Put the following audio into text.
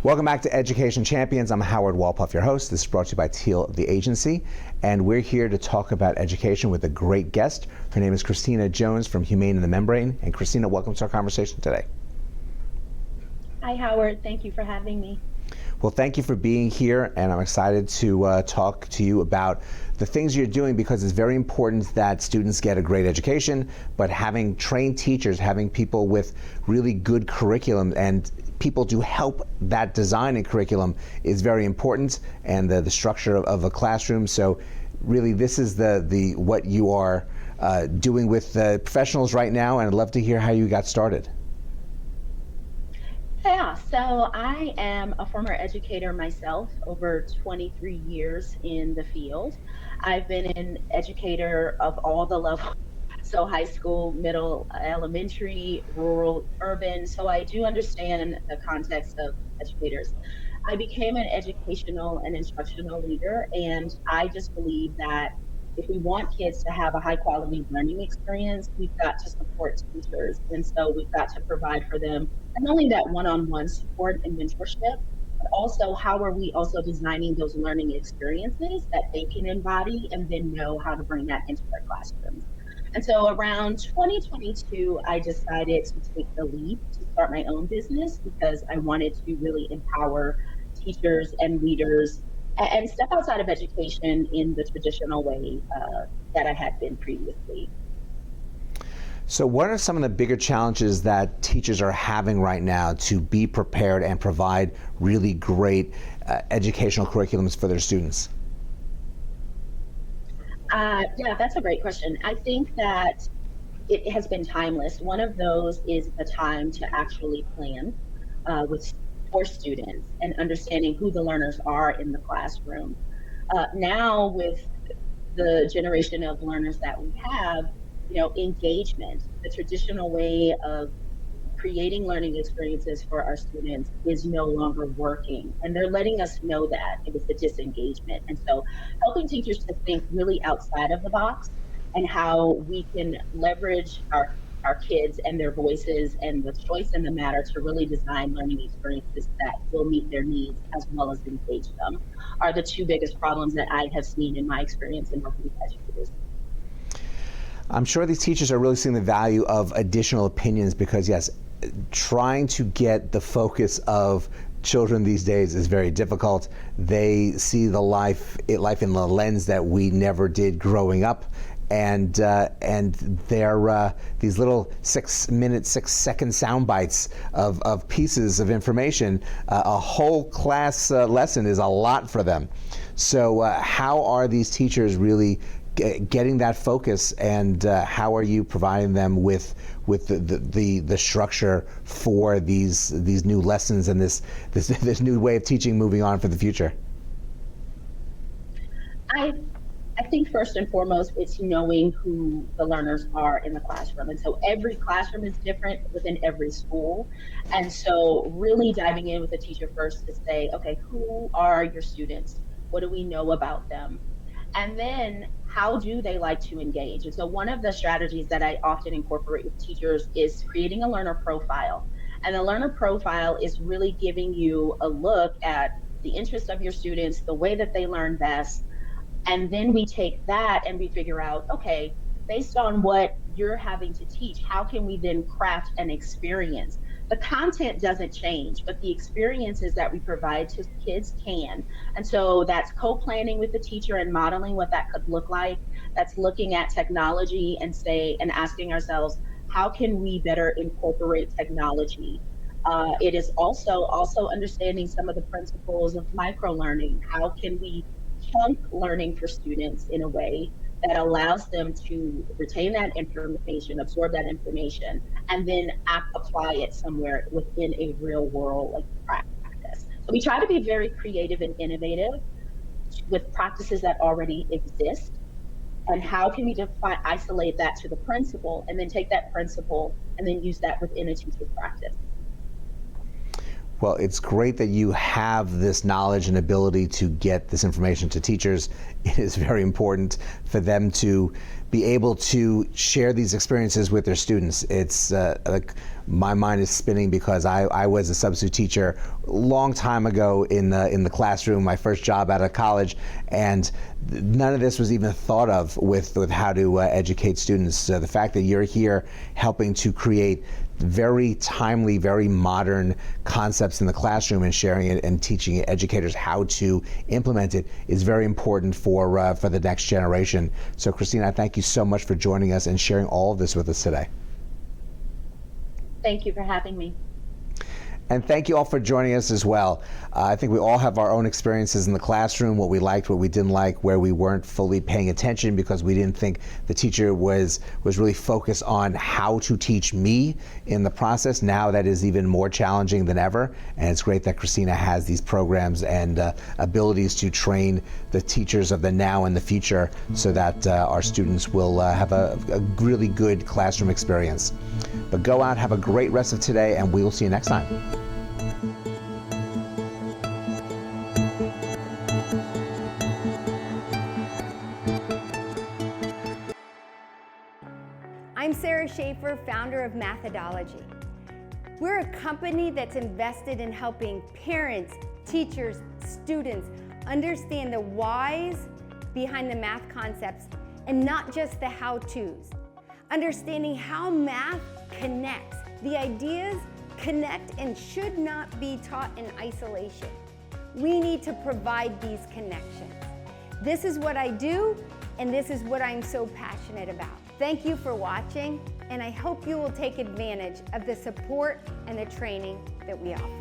Welcome back to Education Champions. I'm Howard Wolpoff, your host. This is brought to you by Teal, the agency, and we're here to talk about education with a great guest. Her name is Christina Jones from Humane and the Membrane. And Christina, welcome to our conversation today. Hi, Howard. Thank you for having me. Well, thank you for being here, and I'm excited to talk to you about the things you're doing, because it's very important that students get a great education, but having trained teachers, having people with really good curriculum and people to help that design and curriculum is very important, and the structure of a classroom. So really this is the what you are doing with professionals right now, and I'd love to hear how you got started. Yeah, so I am a former educator myself, over 23 years in the field. I've been an educator of all the levels, so high school, middle, elementary, rural, urban, so I do understand the context of educators. I became an educational and instructional leader, and I just believe that if we want kids to have a high quality learning experience, we've got to support teachers. And so we've got to provide for them not only that one-on-one support and mentorship, but also how are we also designing those learning experiences that they can embody and then know how to bring that into their classrooms. And so around 2022, I decided to take the leap to start my own business because I wanted to really empower teachers and leaders and step outside of education in the traditional way that I had been previously. So what are some of the bigger challenges that teachers are having right now to be prepared and provide really great educational curriculums for their students? Yeah, that's a great question. I think that it has been timeless. One of those is the time to actually plan for students and understanding who the learners are in the classroom. Now with the generation of learners that we have, engagement, the traditional way of creating learning experiences for our students is no longer working. And they're letting us know that it was the disengagement. And so helping teachers to think really outside of the box and how we can leverage our kids and their voices and the choice in the matter to really design learning experiences that will meet their needs as well as engage them are the two biggest problems that I have seen in my experience in working with educators. I'm sure these teachers are really seeing the value of additional opinions, because yes, trying to get the focus of children these days is very difficult. They see the life in the lens that we never did growing up. And they're these little 6-minute, 6-second sound bites of pieces of information. A whole class lesson is a lot for them. So how are these teachers really getting that focus, and how are you providing them with the structure for these new lessons and this new way of teaching moving on for the future? I think first and foremost, it's knowing who the learners are in the classroom. And so every classroom is different within every school. And so really diving in with the teacher first to say, okay, who are your students? What do we know about them? And then how do they like to engage? And so one of the strategies that I often incorporate with teachers is creating a learner profile. And the learner profile is really giving you a look at the interest of your students, the way that they learn best. And then we take that and we figure out, okay, based on what you're having to teach, how can we then craft an experience? The content doesn't change, but the experiences that we provide to kids can. And so that's co-planning with the teacher and modeling what that could look like. That's looking at technology and asking ourselves, how can we better incorporate technology? It is also understanding some of the principles of micro-learning. How can we chunk learning for students in a way that allows them to retain that information, absorb that information, and then apply it somewhere within a real world like practice. So we try to be very creative and innovative with practices that already exist, and how can we isolate that to the principal and then take that principle and then use that within a teacher's practice. Well, it's great that you have this knowledge and ability to get this information to teachers. It is very important for them to be able to share these experiences with their students. It's like my mind is spinning because I was a substitute teacher a long time ago in the classroom, my first job out of college, and none of this was even thought of with how to educate students. So the fact that you're here helping to create very timely, very modern concepts in the classroom and sharing it and teaching educators how to implement it is very important for the next generation. So Christina, thank you so much for joining us and sharing all of this with us today. Thank you for having me. And thank you all for joining us as well. I think we all have our own experiences in the classroom, what we liked, what we didn't like, where we weren't fully paying attention because we didn't think the teacher was really focused on how to teach me in the process. Now that is even more challenging than ever, and it's great that Christina has these programs and abilities to train the teachers of the now and the future so that our students will have a really good classroom experience. But go out, have a great rest of today, and we will see you next time. I'm Sarah Schaefer, founder of Mathodology. We're a company that's invested in helping parents, teachers, students understand the whys behind the math concepts and not just the how-tos. Understanding how math connects. The ideas connect and should not be taught in isolation. We need to provide these connections. This is what I do, and this is what I'm so passionate about. Thank you for watching, and I hope you will take advantage of the support and the training that we offer.